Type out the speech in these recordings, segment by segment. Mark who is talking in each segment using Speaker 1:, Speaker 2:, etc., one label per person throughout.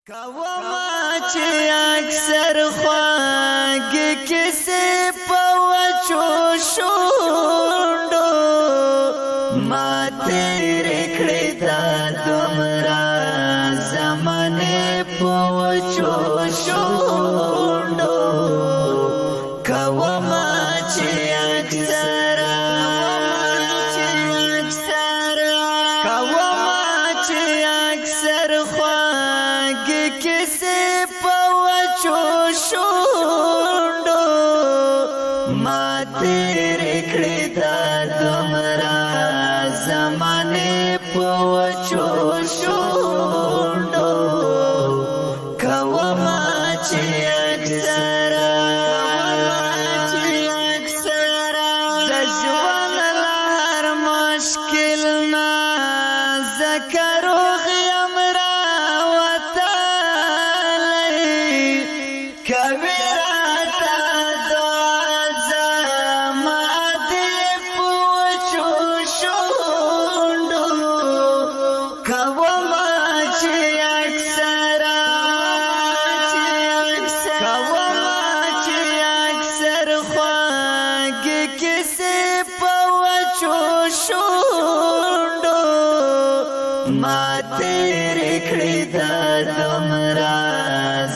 Speaker 1: کوما چې اکثر خواږه کیسې په وچو شونډو ما تیرې کړې دا دومره زمانې په وچو شونډو کوما چې اکثر کیسے پوچو شونڈو ما تیرے کڑی دا دمرا زمانے پوچو شونڈو کوما چے اکثر دجوان لہر مشکل نا ذکرو ما تیرې کړې دا دومره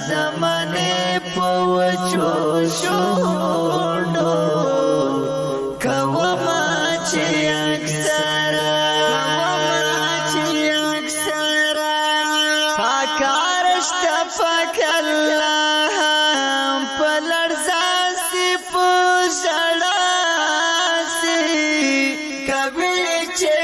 Speaker 1: زمانې په وچو شونډو کوما چې اکثر پکار شته پک الله هم په لړزاسي په ژړا سي کبي چې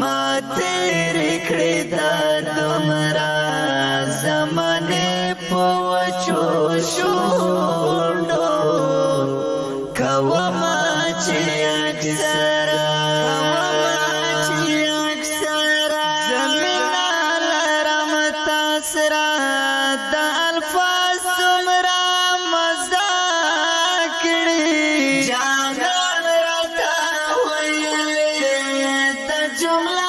Speaker 1: ما تیرې کړې دا دومره زمانې په وچو شونډو کوما چې اکثر زمینا لرم تاسره د الفاظ دومره مزه کړي جانان راته ویلې د جمله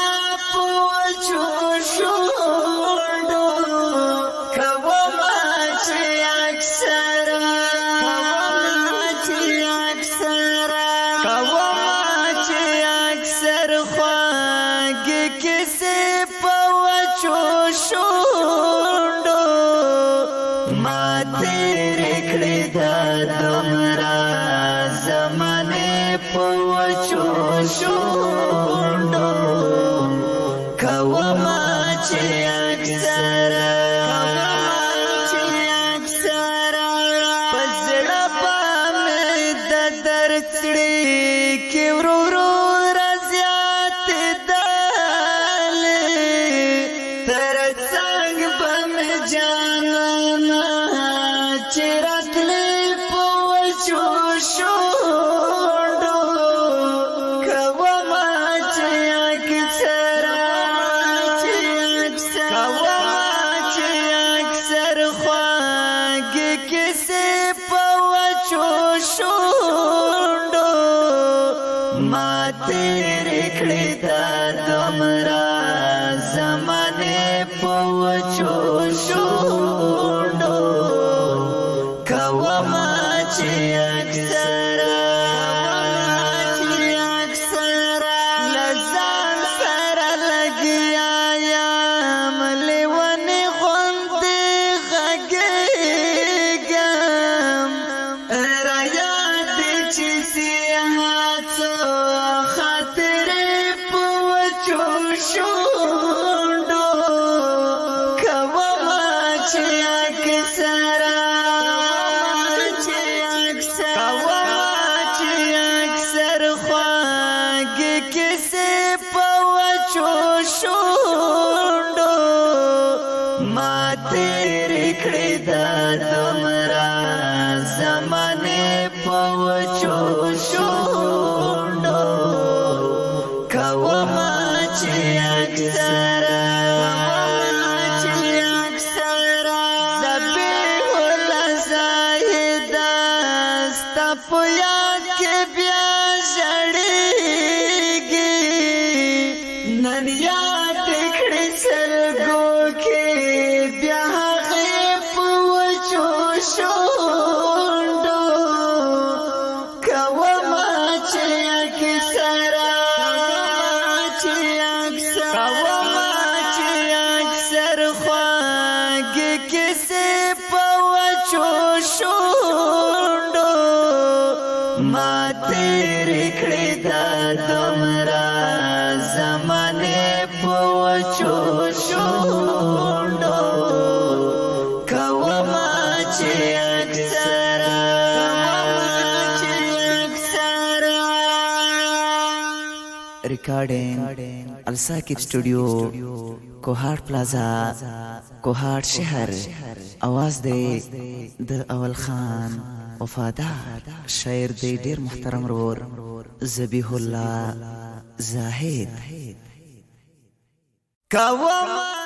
Speaker 1: ما تیرې کړې دا دومره زمانې په وچو شونډو کوما چې اکثر په زړه به مې د درد څړې کې ورو ورو رازیاتېدلې تر څنګ به مې جانانه چې راتلې په وچو شونډو کوما چې اکثر خواږه کیسې په وچو شونډو ما تیرې کړې دا دومره زمانې په وچو شونډو کوما چې اکثر لزان سره لګیا یم لیونې غوندې غږېږم رایادې چې سیاحتو خاطرې په وچو شونډو کوما چې اکثر خواږه کیسې په وچو شونډو ما تیرې کړې دا دومره زمانې په وچو شونډو تیرې کړې دا دومره زمانې په وچو شونډو کومه چې اکثره ریکارډینګ الساکب سټوډیو کوهاټ پلازا کوهاټ شهر आवाज دی د اول خان وفادار شاعر دی ډیر محترم رور ذبیح الله زاهد کومه